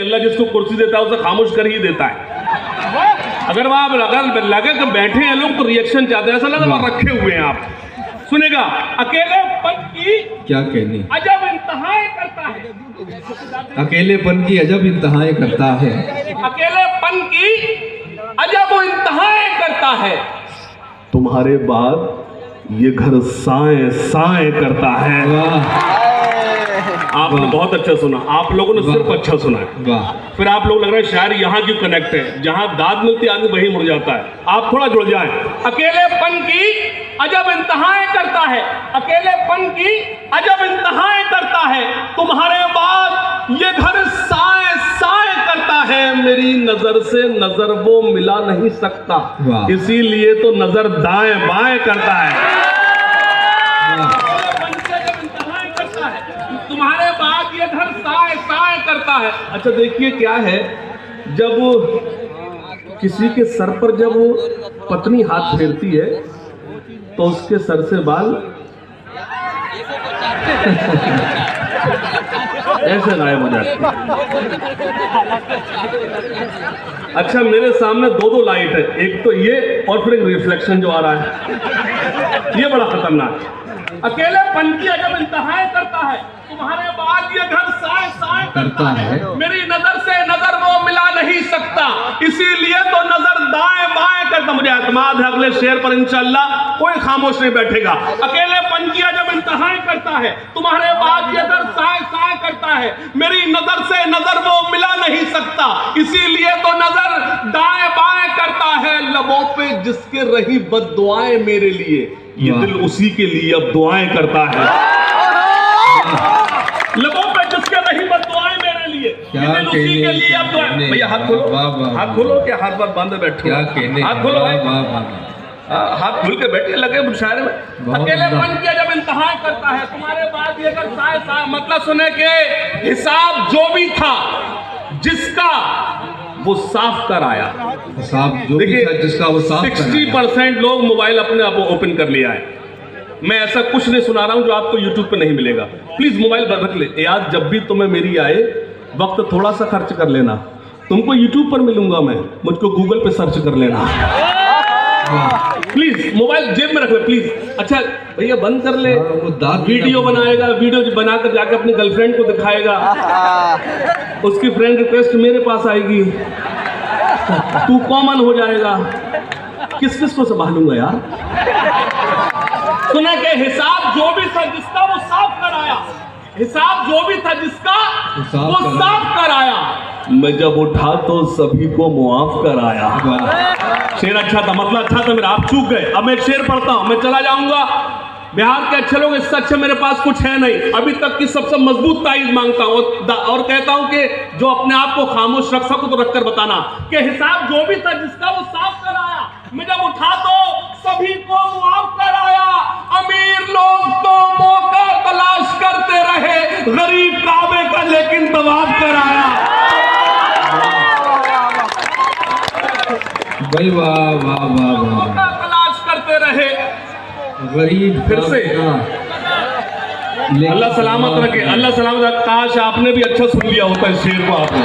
अल्लाह जिसको कुर्सी देता है उसे खामोश कर ही देता है। अगर वहां अगर लगे कि बैठे हैं लोग तो रिएक्शन चाहते हैं, ऐसा लगा वहां रखे हुए हैं आप। सुनेगा, अकेलेपन की क्या कहने, अजब इंतहाएं करता है। अकेलेपन की अजब इंतहाएं करता है। अकेलेपन की अजब इंतहाएं करता है। तुम्हारे बाद ये घर साए साए करता है। वाह, आपने बहुत अच्छा सुना, आप लोगों ने सिर्फ अच्छा सुना है। वाह, फिर आप लोग लग रहा है शायर यहाँ क्यों कनेक्ट है, जहां दाद मिलती है आदमी वही मुड़ जाता है। आप थोड़ा जुड़ जाएं। अकेलेपन की अजब इंतहाएं करता है, अकेलेपन की अजब इंतहाएं करता है। तुम्हारे बाद ये घर साए साए करता है। मेरी नजर से नजर वो मिला नहीं सकता, इसीलिए तो नजर दाएं बाएं करता है। तुम्हारे बाद ये घर साए साए करता है। अच्छा देखिए क्या है, जब किसी के सर पर जब पत्नी हाथ फेरती है तो उसके सर से बाल ऐसे गायब हो जाते हैं। अच्छा मेरे सामने दो लाइट है, एक तो ये और फिर एक रिफ्लेक्शन जो आ रहा है, ये बड़ा खतरनाक है। अकेलेपन की अजब इंतहाएं करता है। तुम्हारे बाद ये घर साए साए करता है। मेरी नजर से नजर वो मिला नहीं सकता, इसीलिए तो नजर दाएं बाएं करता। मुझे एतमाद है अगले शेर पर इंशाअल्लाह कोई खामोश नहीं बैठेगा। अकेलेपन की अजब इंतहाएं करता है। तुम्हारे बाद ये घर साए साए करता है। मेरी नजर से नजर वो मिला नहीं सकता, इसीलिए तो नजर दाएं बाएं करता है। लबों पे जिसके रही बद्दुआएं मेरे लिए, ये दिल उसी के लिए अब दुआएं करता है। लबों पे जिसके रही बद्दुआएं मेरे लिए, ये दिल उसी के लिए अब दुआएं। भैया हाथ खोलो, हाथ खोलो, क्या हाथ बात बांधे बैठो, क्या कहने, हाथ खोलो, हाथ खुल के बैठे लगे मुशायरे में। अकेलेपन की जब इंतहाएं करता है। तुम्हारे बाद ये अगर साए साए, मतलब सुने के हिसाब जो भी था जिसका वो साफ कर आया। हिसाब जो भी था जिसका वो साफ 60% लोग मोबाइल अपने आप ओपन कर लिया है। मैं ऐसा कुछ नहीं सुना रहा हूं जो आपको यूट्यूब पे नहीं मिलेगा। प्लीज मोबाइल रख ले याद, जब भी तुम्हें मेरी आए वक्त थोड़ा सा खर्च कर लेना। तुमको यूट्यूब पर मिलूंगा मैं, मुझको गूगल पे सर्च कर लेना प्लीज। मोबाइल जेब में रख ले प्लीज। अच्छा भैया बंद कर ले, वीडियो बनाएगा, वीडियो बनाकर जाकर अपनी गर्लफ्रेंड को दिखाएगा, उसकी फ्रेंड रिक्वेस्ट मेरे पास आएगी, तू कॉमन हो जाएगा। किस किस को संभालूंगा यार। सुना के हिसाब जो भी था जिसका वो साफ कराया, हिसाब जो भी था जिसका वो साफ कराया। मैं जब उठा तो सभी को मुआफ कराया। शेर अच्छा था, मतलब अच्छा था मेरा, आप चूक गए। अब मैं एक शेर पढ़ता हूं, मैं चला जाऊंगा। बिहार के अच्छे लोग, इससे अच्छे मेरे पास कुछ है नहीं। अभी तक की सबसे मजबूत ताईद मांगता हूं और कहता हूं कि जो अपने आप को खामोश रख सको तो रखकर बताना कि हिसाब जो भी था जिसका वो साफ कराया। मैं जब उठा तो सभी को मुआफ कराया। अमीर लोग तो मौका तलाश करते रहे, गरीब काबे का लेकिन तवाफ कराया। भाई वाह वाह वाह वाह, मौका तलाश करते रहे, गरीब फिर से अल्लाह सलामत रखे, अल्लाह सलामत रखे। काश आपने भी अच्छा सुन लिया होता इस शेर को आपने।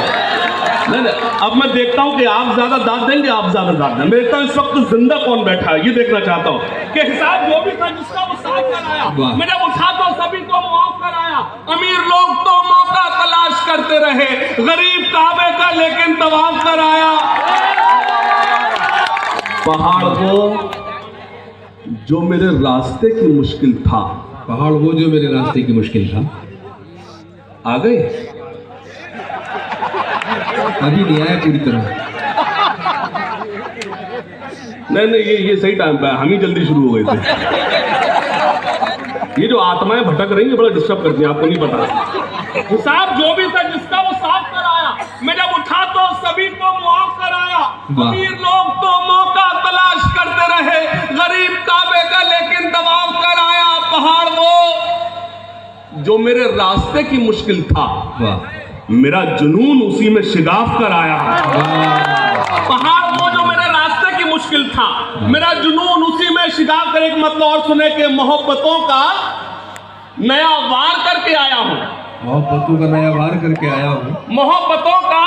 नहीं, अब मैं देखता हूं कि आप ज्यादा दाद देंगे, आप ज्यादा दाद दें। मैं देखता हूं इस वक्त जिंदा कौन बैठा है, ये देखना चाहता हूं कि हिसाब जो भी था जिसका वो साफ कराया। मैं जब उठा तो सभी को मुआफ कराया। अमीर लोग तो मौका तलाश करते रहे, गरीब काबे का लेकिन तवाफ कराया। पहाड़ को जो मेरे रास्ते की मुश्किल था, पहाड़ वो जो मेरे रास्ते की मुश्किल था, आ गए। अभी नहीं आया पूरी तरह। नहीं ये सही टाइम पे, हम ही जल्दी शुरू हो गए थे। ये जो आत्माएं भटक रही है बड़ा डिस्टर्ब करती है, आपको नहीं पता। हिसाब जो भी था जिसका वो साफ कराया। मैं जब उठा तो सभी को मुआफ कराया। अमीर लोग तो मौका तलाश करते रहे, गरीब काबे का लेकिन तवाफ कराया। पहाड़ वो जो मेरे रास्ते की मुश्किल था, मेरा जुनून उसी में शिगाफ कराया। पहाड़ वो जो मेरे रास्ते की मुश्किल था, मेरा जुनून उसी में शिगाफ करे। मतलब और सुने के मोहब्बतों का नया वार करके आया हूं। मोहब्बतों का नया वार करके आया हूँ। मोहब्बतों का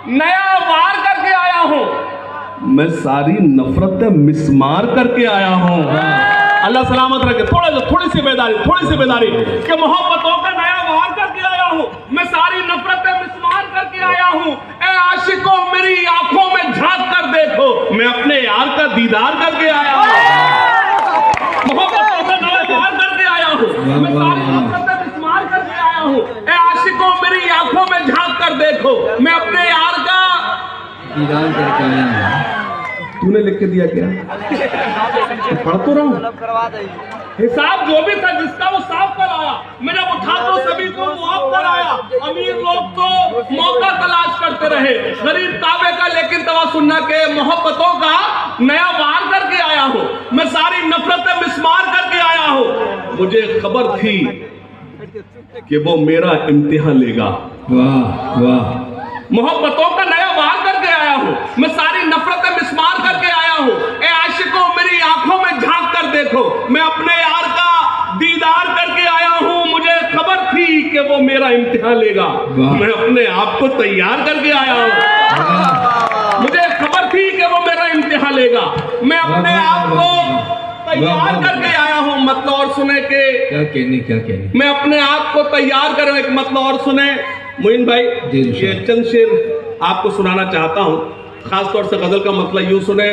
नया वार करके आया हूँ। मैं सारी नफरतें मिसमार करके आया हूँ। अल्लाह सलामत रखे। थोड़ी सी बेदारी कि मोहब्बतों का नया वार करके आया हूँ। मैं सारी नफरतें मिसमार करके आया हूँ। ए आशिकों मेरी आंखों में झांक कर देखो, मैं अपने यार का दीदार करके आया हूँ। मोहब्बतों का नया वार करके आया हूँ। मैं सारी नफरतें मिसमार करके आया हूँ। ए आशिकों मेरी आंखों में झांक कर देखो, मैं अपने यार का दीदार करके आया हूँ। तूने लिख के दिया क्या? पढ़ तो रहा हूं। हिसाब जो भी था जिसका वो साफ कर आया। मैंने उठा तो सभी को मुआफ कराया। अमीर लोग तो मौका तलाश करते रहे, गरीब ताबे का लेकिन तवा सुनना के मोहब्बतों का नया वार करके आया हूं। मैं सारी नफरतें मिसमार करके आया हूं। मुझे खबर थी कि वो मेरा इम्तिहान लेगा। वाह वाह। मोहब्बतों का नया वार करके आया हूँ। मैं सारी नफरतें मिसमार करके आया हूँ। ए आशिकों मेरी आंखों में झांक कर देखो, मैं अपने यार का दीदार करके आया हूँ। मुझे खबर थी कि वो मेरा इम्तिहान लेगा। मैं अपने आप को तैयार करके आया हूँ। मुझे खबर थी कि वो मेरा इम्तिहान लेगा। मैं अपने आप को तैयार करके आया हूँ। मतलब और सुने के क्या कहने मैं अपने आप को तैयार करूँ। एक मतलब और सुने मोइन भाई, ये चंद शेर आपको सुनाना चाहता हूँ। खास तौर से गजल का मतलब यूं सुने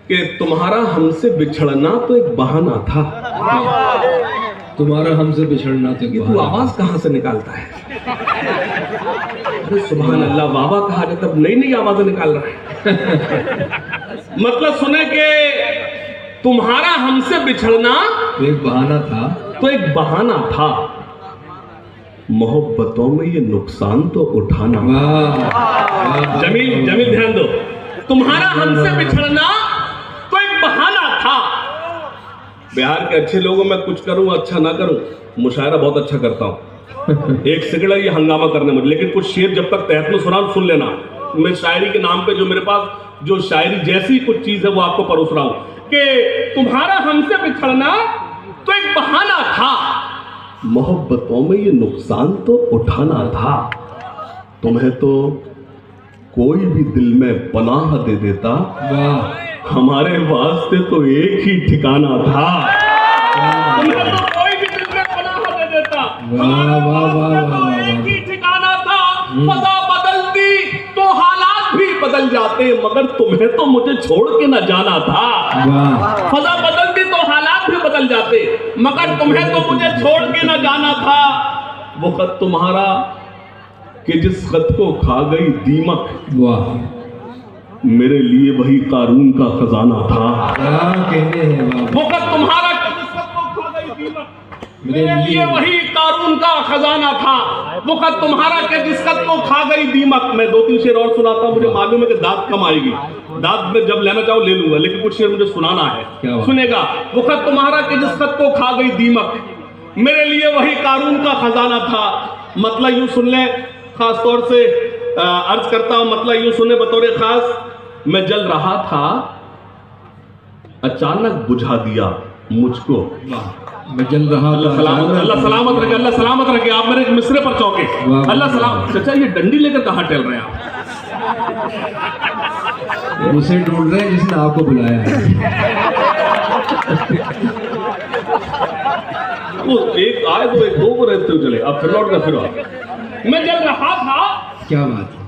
कि तुम्हारा हमसे बिछड़ना तो एक बहाना था। तुम्हारा हमसे बिछड़ना तो ये तू आवाज कहाँ से निकालता है? अरे सुभान अल्लाह, बाबा कहा जाए तब नई आवाजें निकाल रहा है। मतलब सुने कि तुम्हारा हमसे बिछड़ना एक बहाना था, तो एक बहाना था। मोहब्बतों में ये नुकसान तो उठाना। जमील ध्यान दो। तुम्हारा हमसे बिछड़ना तो एक बहाना था। बिहार के अच्छे लोगों में कुछ करूं अच्छा ना करूं, मुशायरा बहुत अच्छा करता हूं। एक सेकंड ये हंगामा करने में, लेकिन कुछ शेर जब तक तहत में सुना सुन लेना। मैं शायरी के नाम पे जो मेरे पास जो शायरी जैसी कुछ चीज है वो आपको परोस रहा हूं कि तुम्हारा हमसे बिछड़ना तो एक बहाना था। मोहब्बतों में ये नुकसान तो उठाना था। तुम्हें तो कोई भी दिल में पनाह दे देता, हमारे वास्ते तो एक ही ठिकाना था। तुम्हें तो कोई भी दिल में पनाह दे देता, हमारे वास्ते तो एक ही ठिकाना था। फजा बदलती तो हालात भी बदल जाते, मगर तुम्हें तो मुझे छोड़ के न जाना था। फजा बदलती तो हालात भी बदल जाते, मगर तुम्हें तो मुझे छोड़ के न जाना था। वो खत तुम्हारा कि जिस खत को खा गई दीमक, वाह, मेरे लिए वही कारून का खजाना था। वो खत तुम्हारा कि जिस खत को खा गई दीमक, मेरे लिए वही कारून का खजाना था। वो खत तुम्हारा कि जिस खत को खा गई दीमक। मैं 2-3 शेर और सुनाता हूँ, मुझे मालूम है कि दाद कम आएगी। दाद में जब लेना चाहो ले लूंगा, लेकिन कुछ शेर मुझे सुनाना है। सुनेगा। वो खत तुम्हारा कि जिस खत को खा गई दीमक, मेरे लिए वही कारून का खजाना था। मतलब यूं सुन ले, खास तौर से अर्ज करता हूं, मतलब यूं सुने बतौर खास। मैं जल रहा था, अचानक बुझा दिया मुझको। मैं जल रहा था, अल्लाह सलामत रखे, अल्लाह सलामत रखे। आप मेरे मिसरे पर चौके। अल्लाह सलाम। चाचा ये डंडी लेकर कहाँ टहल रहे हैं आप? उसे ढूंढ रहे हैं जिसने आपको बुलाया है। वो एक आए तो एक दो को रहते हो चले, आप फिर लौट कर फिर आओ। मैं जल रहा था। क्या बात है?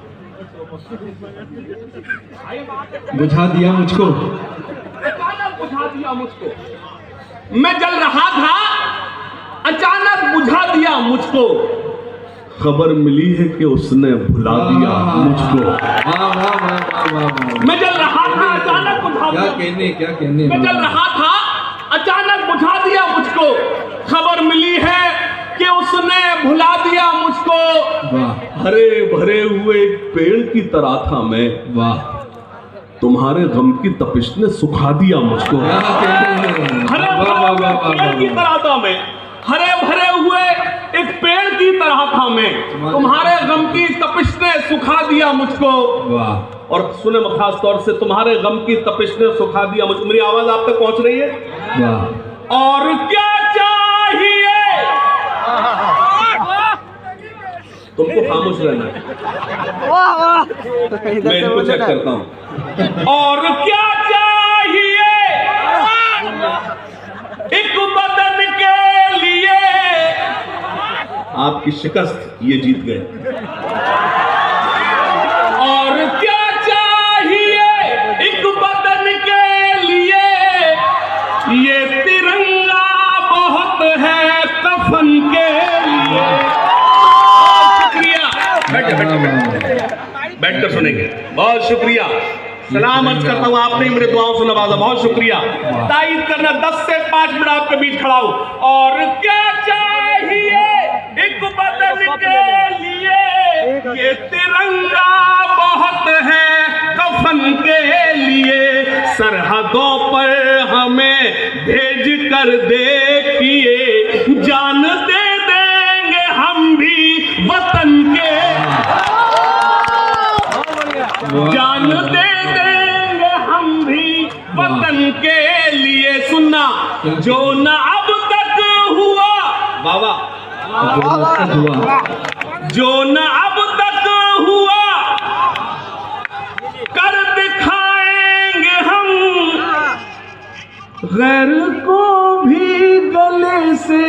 बुझा दिया मुझको, अचानक बुझा दिया मुझको। मैं जल रहा था, अचानक बुझा दिया मुझको। खबर मिली है कि उसने भुला दिया मुझको। मैं जल रहा था, अचानक बुझा दिया। क्या कहने मैं जल रहा था, अचानक बुझा दिया मुझको। खबर मिली है कि उसने भुला दिया मुझको। हरे भरे हुए एक पेड़ की तरह था मैं। वाह, तुम्हारे गम की तपिश ने सुखा दिया मुझको। हरे भरे पेड़ की तरह था मैं, हरे भरे हुए एक पेड़ की तरह था मैं। तुम्हारे गम की तपिश ने सुखा दिया मुझको। वाह। और सुने खास तौर से, तुम्हारे गम की तपिश ने सुखा दिया मुझको। मेरी आवाज आप तक पहुंच रही है? वाह। और क्या चाहिए तुमको खामोश रहना है। मैं इनको चेक करता हूं। और क्या चाहिए एक बदन के लिए, आपकी शिकस्त ये जीत गए। और क्या चाहिए एक बदन के लिए, ये तिरंगा बहुत है कफन के लिए। बैठकर सुनेंगे। बहुत शुक्रिया, सलाम अर्ज करता हूं, आपने मेरे दुआओं से नवाजा, बहुत शुक्रिया। तारीफ करना, 10 से 5 मिनट आपके बीच खड़ा हूं। और क्या चाहिए एक बदन के लिए, ये तिरंगा बहुत है कफन के लिए। सरहदों पर हमें भेज कर देखिए, जान दे देंगे हम भी वतन के, जान दे देंगे हम भी वतन के लिए। सुनना, जो न अब तक हुआ बाबा, जो न अब तक हुआ कर दिखाएंगे हम, गैर को भी गले से।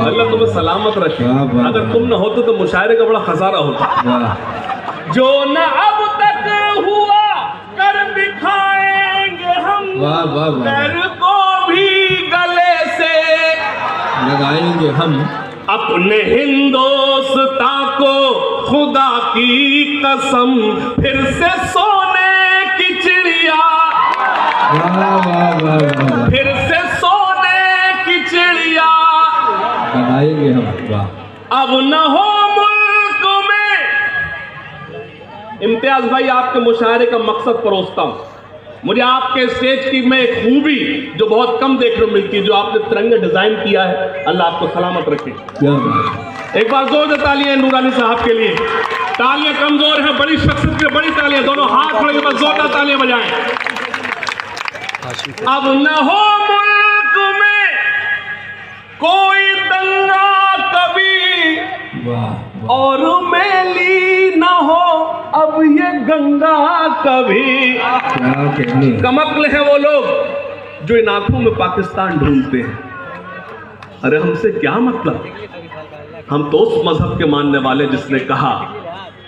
अल्लाह तुम्हें सलामत रखे। अगर तुम न होते तो मुशायरे का बड़ा खसारा होता। जो न अब तक हुआ कर दिखाएंगे हम, गैर को भी गले से लगाएंगे हम। अपने हिंदुस्तां को खुदा की कसम, फिर से सोने की चिड़िया, फिर से सोने की चिड़िया लगाएंगे हम। अब न हो मुल्क में। इम्तियाज भाई, आपके मुशायरे का मकसद परोसता हूं। मुझे आपके स्टेज की में खूबी जो बहुत कम देखने को मिलती है, जो आपने तिरंगा डिजाइन किया है, अल्लाह आपको सलामत रखे। एक बार जोर से तालियां नूरानी साहब के लिए। तालियां कमजोर है, बड़ी शख्सियत के बड़ी तालियां, दोनों हाथ खड़े के बाद जोरदार तालियां बजाएं। अब न हो मुल्क में कोई दंगा कभी, और मेली न हो अब ये गंगा कभी। कमक्ल है वो लोग जो इन आंखों में पाकिस्तान ढूंढते हैं। अरे हमसे क्या मतलब, हम तो उस मजहब के मानने वाले जिसने कहा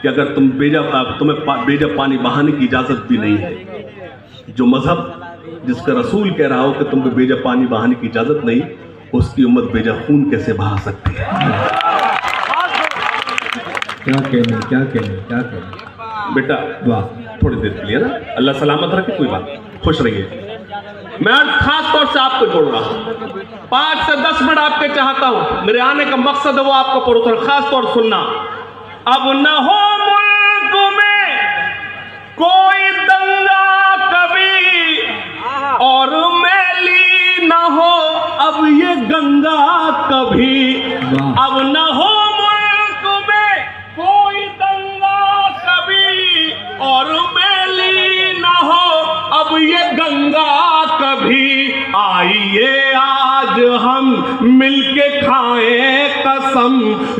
कि अगर तुम्हें बेजा पानी बहाने की इजाजत भी नहीं है। जो मजहब जिसका रसूल कह रहा हो कि तुमको बेजा पानी बहाने की इजाजत नहीं, उसकी उम्मत बेजा खून कैसे बहा सकती है। क्या कहने बेटा, वाह, थोड़ी देर के लिए ना, अल्लाह सलामत रखे, कोई बात, खुश रहिए। मैं खास तौर से आपको जोड़ रहा हूं, 5 से 10 मिनट आपके चाहता हूं। मेरे आने का मकसद है वो आपको परोसना, खास तौर सुनना। अब न हो मुल्क में कोई दंगा कभी, और मैली न हो अब ये गंगा कभी। अब न हो मुल्क में कोई दंगा कभी, और मैली न हो अब ये गंगा कभी। आइए आज हम मिलके खाएं कसम,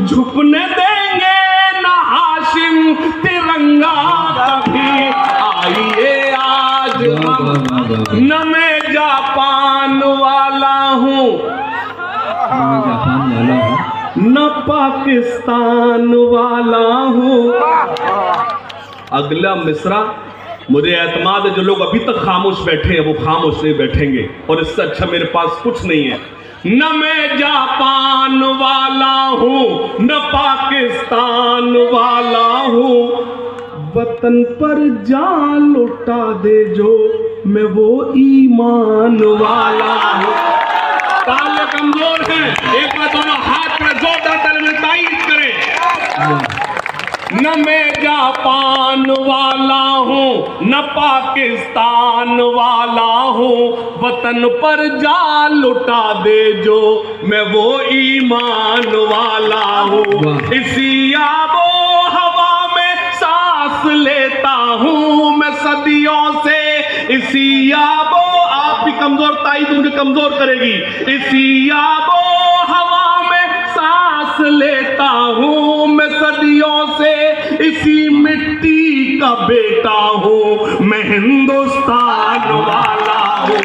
झुकने देंगे न हाशिम तिरंगा कभी। आइए आज हम, न मैं जापान वाला हूँ, न पाकिस्तान वाला हूँ। अगला मिसरा मुझे एतमाद है, जो लोग अभी तक खामोश बैठे हैं वो खामोश नहीं बैठेंगे, और इससे अच्छा मेरे पास कुछ नहीं है। न मैं जापान वाला हूँ, न पाकिस्तान वाला हूँ, वतन पर जान लुटा दे जो, मैं वो ईमान वाला हूँ। तालियां कमजोर हैं, एक बार दोनों हाथ में जोरदार तालियां तारीफ करें। न मैं जापान वाला हूँ, न पाकिस्तान वाला हूँ, वतन पर जान लुटा दे जो, मैं वो ईमान वाला हूँ। इसी आबो हवा में सांस लेता हूँ मैं सदियों से, इसी आबो, आप भी कमजोर ताई मुझे कमजोर करेगी। इसी आबो हवा में सांस सांस लेता हूँ मैं सदियों से, इसी मिट्टी का बेटा हूँ मैं, हिंदुस्तान वाला हूँ।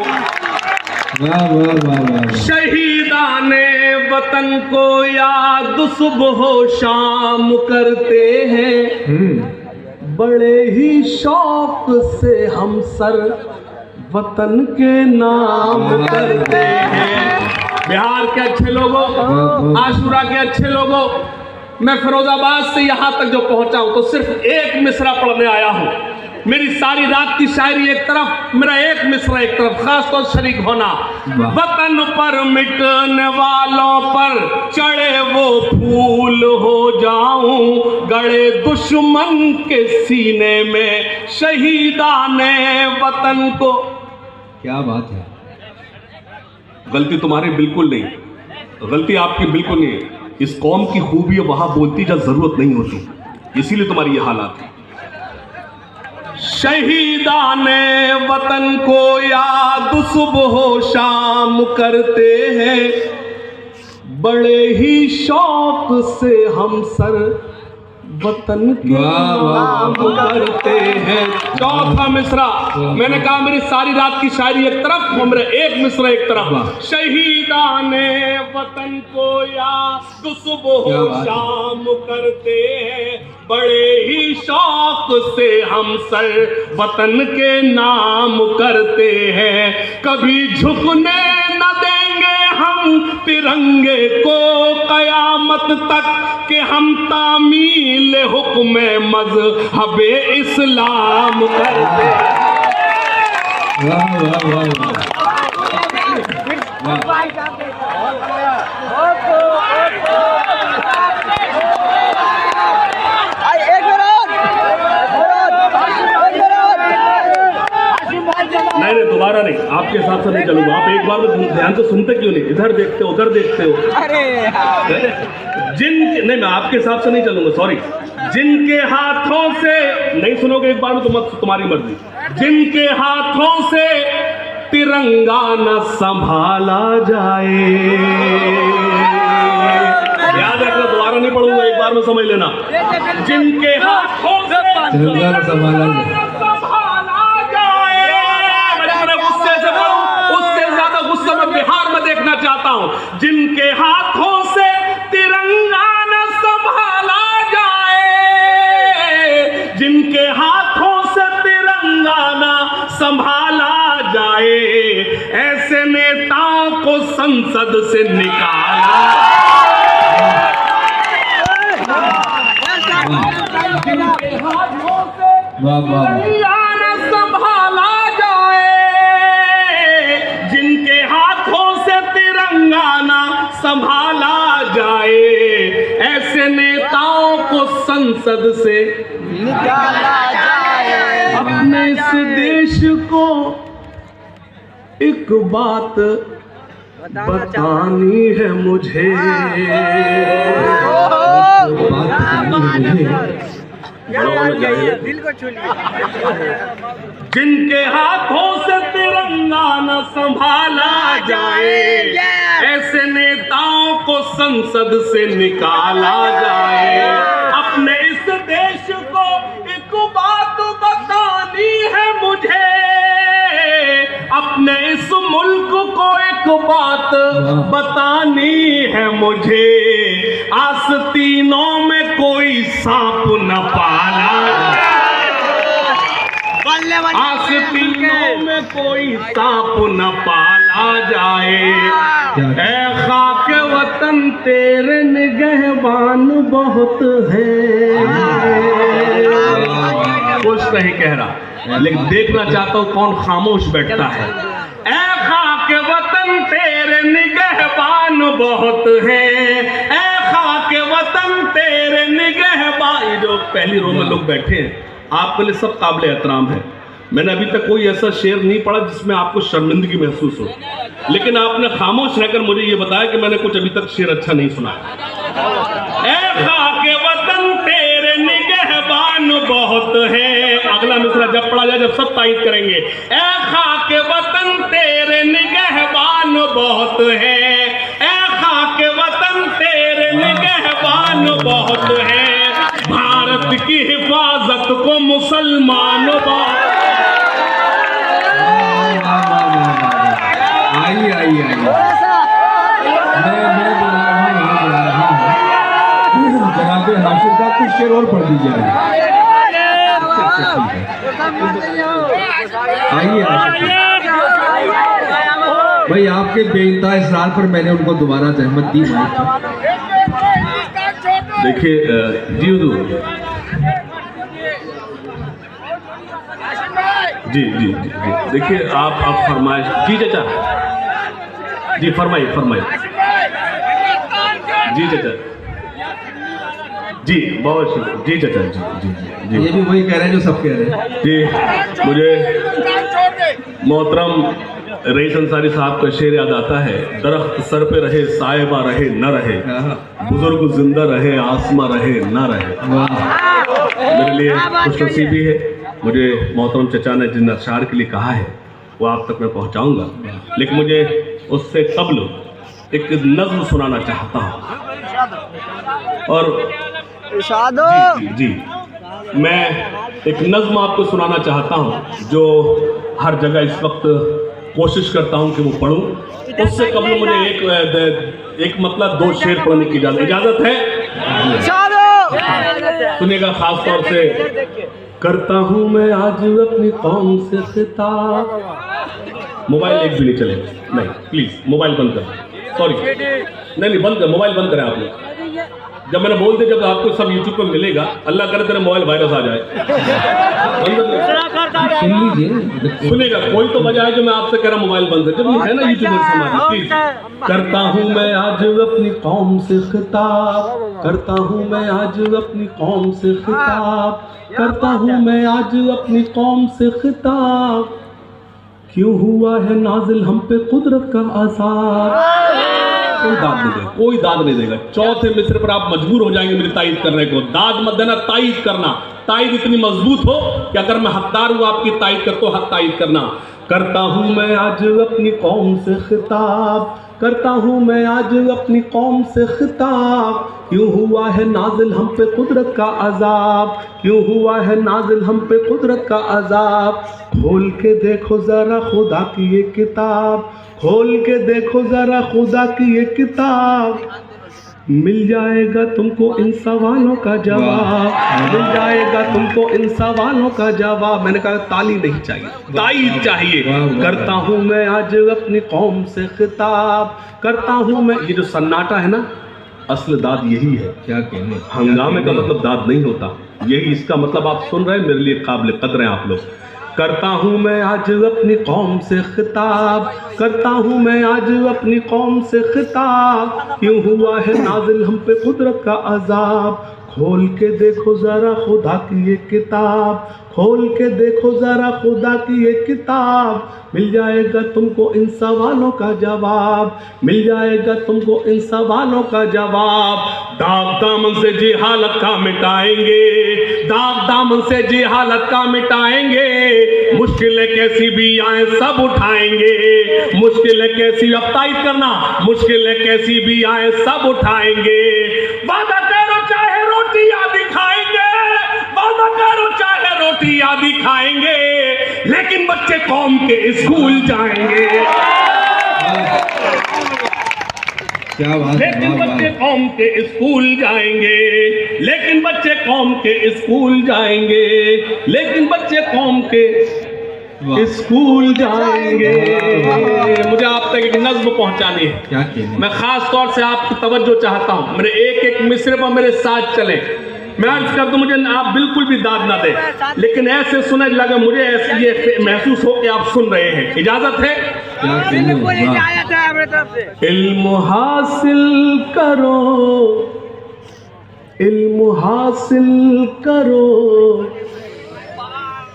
वाह वाह वाह वाह। शहीदाने वतन को याद सुबह शाम करते हैं, बड़े ही शौक से हम सर वतन के नाम करते हैं। बिहार के अच्छे लोगों, आशुरा के अच्छे लोगों, मैं फिरोजाबाद से यहाँ तक जो पहुँचा हूँ तो सिर्फ एक मिसरा पढ़ने आया हूँ। मेरी सारी रात की शायरी एक तरफ, मेरा एक मिसरा एक तरफ, खास तौर शरीक होना। वतन पर मिटने वालों पर चढ़े वो फूल हो जाऊं, गड़े दुश्मन के सीने में शहीदाने वतन को। क्या बात है। गलती तुम्हारी बिल्कुल नहीं, गलती आपकी बिल्कुल नहीं है। इस कौम की खूबी वहां बोलती जब जरूरत नहीं होती, इसीलिए तुम्हारी ये हालात है। शहीदाने वतन को याद सुबह शाम करते हैं, बड़े ही शौक से हम सर वतन के नाम करते हैं। चौथा मिसरा, मैंने कहा मेरी सारी रात की शायरी एक तरफ, मेरा एक मिसरा एक तरफ। शहीदाने वतन को याद सुबह शाम करते हैं, बड़े ही शौक से हम सर वतन के नाम करते हैं। कभी झुकने न देंगे हम तिरंगे को कयामत तक, कि हम तामील हुक्म मज़हबे इस्लाम करते हैं। वाह वाह वाह नहीं, दोबारा नहीं, आपके हिसाब से नहीं चलूंगा। आप एक बार में ध्यान से सुनते क्यों नहीं? इधर देखते हो, उधर देखते हो। जिनके, नहीं, मैं आपके हिसाब से नहीं चलूंगा, सॉरी। जिनके हाथों से, नहीं सुनोगे एक बार में तो मत, तुम्हारी मर्जी। जिनके हाथों से तिरंगा न संभाला जाए, याद रखना, दोबारा नहीं पढ़ूंगा, एक बार में समझ लेना। जिनके हाथों से तिरंगा न संभाला जाए, मैं बिहार में देखना चाहता हूं। जिनके हाथों से तिरंगा न संभाला जाए, जिनके हाथों से तिरंगा न संभाला जाए, ऐसे नेताओं को संसद से निकाला। जिनके हाथों से तिरंगा न संभाला जाए, जिनके हाथों से तिरंगा ना संभाला जाए, ऐसे नेताओं को संसद से निकाला जाए। अपने इस देश को एक बात बतानी है मुझे, दिल को छू लिया। जिनके हाथों से तिरंगा न संभाला जाए, ऐसे नेताओं को संसद से निकाला जाए। अपने इस देश को एक बात बतानी है मुझे, अपने इस मुल्क को एक बात बतानी है मुझे। आस्तीनों में कोई सांप न पाला, आस्तीनों में कोई सांप न पाला जाए। ऐ खाके वतन तेरे निगहबान बहुत है। कुछ नहीं कह रहा, लेकिन देखना चाहता हूं कौन खामोश बैठता है। ऐ खाके वतन तेरे निगहबान बहुत है, ऐ खाके वतन तेरे निगहबान। जो पहली रो में लोग बैठे हैं, आपके लिए सब काबिल एहतराम है। मैंने अभी तक कोई ऐसा शेर नहीं पढ़ा जिसमें आपको शर्मिंदगी महसूस हो, लेकिन आपने खामोश रहकर मुझे ये बताया कि मैंने कुछ अभी तक शेर अच्छा नहीं सुना। ऐ खाके वतन तेरे निगहबान बहुत है। अगला मिसरा जब पढ़ा जाए, जब सब तायीद करेंगे। ऐ खाके वतन तेरे निगहबान बहुत है, ऐ खाके वतन तेरे निगह ईमान बहुत है, भारत की हिफाजत को मुसलमान बहुत। आइए आइए आइए, मैं बुला रहा हूँ। जनाब हाशिर का कुछ शेर और पढ़ दीजिए। आइए भाई, आपके बेइंतहा इसरार पर मैंने उनको दोबारा जहमत दी। देखिए जी हुजूर, जी जी जी जी, देखिए आप फरमाइश जी चाचा, जी फरमाइए फरमाइए जी चाचा, जी बहुत शुक्रिया जी चाचा, जी जी जी ये भी वही कह रहे हैं जो सब कह रहे हैं। जी। मुझे मोहतरम रईस अंसारी साहब का शेर याद आता है, दरख्त सर पे रहे साहिबा रहे न रहे, बुजुर्ग जिंदा रहे आसमां रहे न रहे। मेरे लिए खुशनसीबी है, मुझे मोहतरम चचा ने जिन अशार के लिए कहा है वो आप तक मैं पहुंचाऊंगा, लेकिन मुझे उससे कबल एक नज्म सुनाना चाहता हूँ। और जी, जी, जी मैं एक नज्म आपको सुनाना चाहता हूँ जो हर जगह इस वक्त कोशिश करता हूँ कि वो पढ़ूं। उससे कबल मुझे एक मतलब 2 शेर पढ़ने की इजाजत है। सुनिएगा खास तौर से। करता हूँ मैं आज अपनी कौम से खिताब। मोबाइल एक भी नहीं चलेगा, नहीं प्लीज मोबाइल बंद कर, सॉरी नहीं बंद कर, मोबाइल बंद करें आप लोग। जब मैंने बोल दिया, जब आपको सब यूट्यूब पर मिलेगा, अल्लाह करे तेरा मोबाइल वायरस आ जाए। सुन लीजिए, सुनेगा कोई तो वजह है जो मैं आपसे कह रहा मोबाइल बंद कर, जब है ना यूट्यूबर समाज। प्लीज। करता हूँ मैं आज अपनी कौम से खिताब, करता हूँ मैं आज अपनी कौम से खिताब, करता हूँ मैं आज अपनी कौम से खिताब, क्यों हुआ है नाजिल हम पे कुदरत का अज़ाब। कोई दाद नहीं देगा, कोई दाद नहीं देगा। चौथे मिसरे पर आप मजबूर हो जाएंगे मेरी तायीद करने को। दाद मत देना, तायीद करना। तायीद इतनी मजबूत हो कि अगर मैं हकदार हूं आपकी तायीद कर तो हक तायीद करना। करता हूं मैं आज अपनी कौम से खिताब, करता हूं मैं आज अपनी कौम से खिताब, क्यों हुआ है नाजिल हम पे कुदरत का अजाब, क्यों हुआ है नाजिल हम पे कुदरत का अजाब। खोल के देखो जरा खुदा की ये किताब, खोल के देखो जरा खुदा की ये किताब, मिल जाएगा तुमको इन सवालों का जवाब, मिल जाएगा तुमको इन सवालों का जवाब। मैंने कहा ताली नहीं चाहिए, ताईद चाहिए। करता हूँ मैं आज अपनी कौम से खिताब, करता हूँ मैं। ये जो सन्नाटा है ना, असल दाद यही है। क्या कहने, हंगामे का मतलब दाद नहीं होता, यही इसका मतलब आप सुन रहे हैं। मेरे लिए काबिल कदर हैं आप लोग। करता हूँ मैं आज अपनी कौम से खिताब, करता हूँ मैं आज अपनी कौम से खिताब, क्यों हुआ है नाजिल हम पे कुदरत का अजाब। खोल के देखो जरा खुदा की ये किताब, खोल के देखो जरा खुदा की ये किताब, मिल जाएगा तुमको इन सवालों का जवाब, मिल जाएगा तुमको इन सवालों का जवाब। दाग दामन से जी हालत का मिटाएंगे, दाग दामन से जी हालत का मिटाएंगे, मुश्किलें कैसी भी आए सब उठाएंगे, मुश्किलें कैसी, अब तायद करना, मुश्किलें कैसी भी आए सब उठाएंगे। वादा करो चाहे रोटियां दिखाएंगे, वादा करो चाहे रोटियां दिखाएंगे, लेकिन बच्चे कौम के स्कूल जाएंगे। क्या बात, लेकिन बच्चे कौम के स्कूल जाएंगे, लेकिन बच्चे कौम के स्कूल जाएंगे, लेकिन बच्चे कौम के स्कूल जाएंगे। मुझे आप तक एक नज्म पहुंचानी है। क्या कहने, मैं खास तौर से आपकी तवज्जो चाहता हूं, मेरे एक एक मिसरे पर मेरे साथ चले। मैं अर्ज कर दूं, मुझे आप बिल्कुल भी दाद ना दे, लेकिन ऐसे सुने लगे मुझे, ऐसे ये महसूस हो कि आप सुन रहे हैं। इजाजत है? क्या कहने, इल्म हासिल करो, इल्म हासिल करो,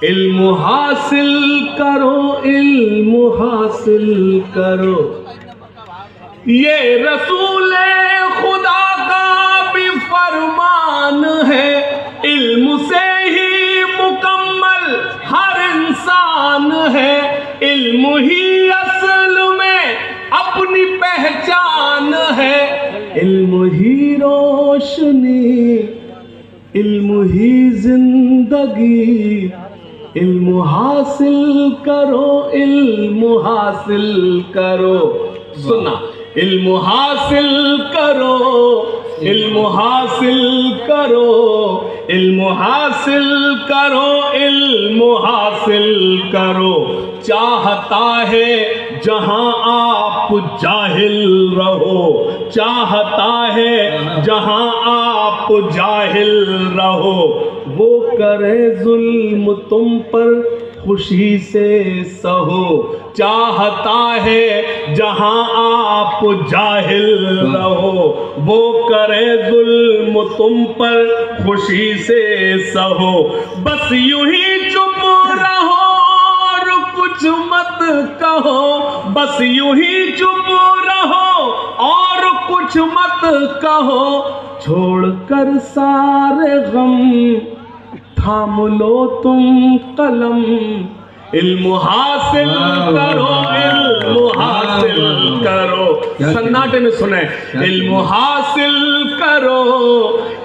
इल्म हासिल करो, इल्म हासिल करो, ये रसूल खुदा का भी फरमान है। इल्म से ही मुकम्मल हर इंसान है, इल्म ही असल में अपनी पहचान है, इल्म ही रोशन रोशनी, इल्म ही जिंदगी, इल्म हासिल करो, इल्म हासिल करो। सुना, इल्म हासिल करो, इल्म हासिल करो, इल्म हासिल करो, इल्म हासिल करो। चाहता है जहां आप जाहिल रहो, चाहता है जहां आप जाहिल रहो। वो करे जुल्म तुम पर खुशी से सहो, चाहता है जहां आप जाहिल रहो। वो करे जुल्म तुम पर खुशी से सहो। बस यूं ही चुप रहो और कुछ मत कहो, बस यूं ही चुप रहो और कुछ मत कहो। छोड़कर सारे गम थाम लो तुम कलम, इल्म हासिल करो, इल्म हासिल करो। सन्नाटे में सुने, इल्म हासिल करो,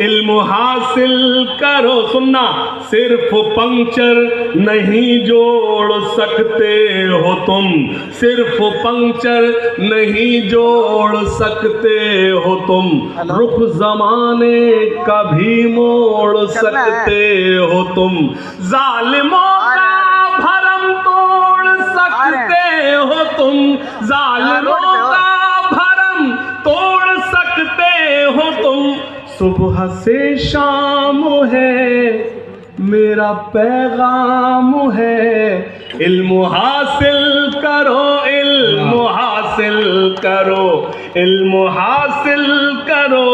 इल्म हासिल करो। सुनना, सिर्फ पंक्चर नहीं जोड़ सकते हो तुम, सिर्फ पंक्चर नहीं जोड़ सकते हो तुम। रुख जमाने का भी मोड़ सकते हो तुम। जालिमों का भरम तोड़ सकते हो तुम, जालिमों का भरम तोड़ सकते हो तुम। सुबह से शाम है मेरा पैगाम है, इल्म हासिल करो, इल्म हासिल करो, इल्म हासिल करो।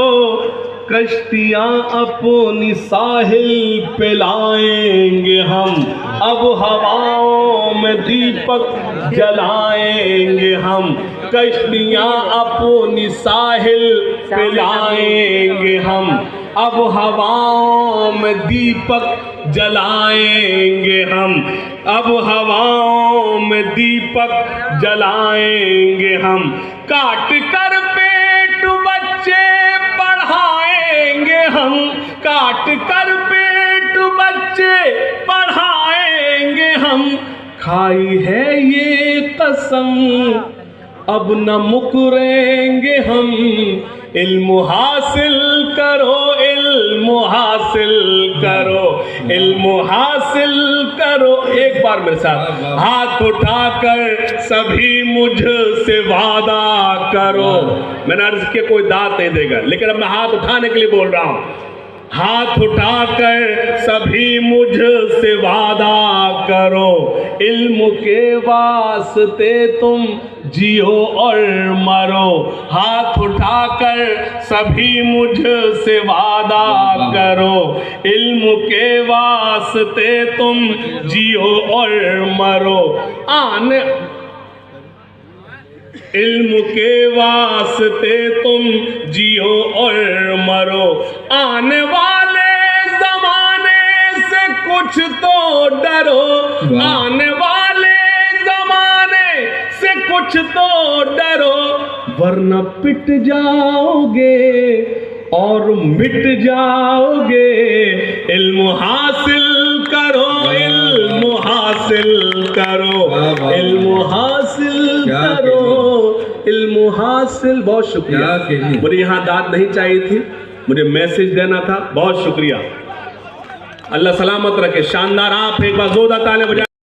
कश्तियाँ अपनी साहिल पे लाएंगे हम, अब हवाओं में दीपक जलाएंगे हम। कश्तियाँ अपनी साहिल पे लाएंगे हम, अब हवाओं में दीपक जलाएंगे हम, अब हवाओं में दीपक जलाएंगे हम। काट कर पेट बच्चे पढ़ाएंगे हम, काट कर पेट बच्चे पढ़ाएंगे हम। खाई है ये कसम अब न मुकरेंगे हम, इल्म हासिल करो, इल्म हासिल करो, इल्म हासिल करो। एक बार मेरे साथ हाथ उठाकर सभी मुझसे वादा करो। मैंने अर्ज किया कोई दाद नहीं देगा, लेकिन अब मैं हाथ उठाने के लिए बोल रहा हूं। हाथ उठाकर सभी मुझसे वादा करो, इल्म के वास्ते तुम जियो और मरो। हाथ उठाकर सभी मुझसे वादा करो, इल्म के वास्ते तुम जियो और मरो। आने इल्म के वास्ते तुम जियो और मरो। आने वाले जमाने से कुछ तो डरो, आने वाले जमाने से कुछ तो डरो, वरना पिट जाओगे और मिट जाओगे। इल्म हासिल करो, इल्म हासिल करो, इल्म हासिल करो, इल्म हासिल। बहुत शुक्रिया। मुझे यहाँ दाद नहीं चाहिए थी, मुझे मैसेज देना था। बहुत शुक्रिया। अल्लाह सलामत रखे। शानदार। आप एक बार जोरदार तालियां बजाएं।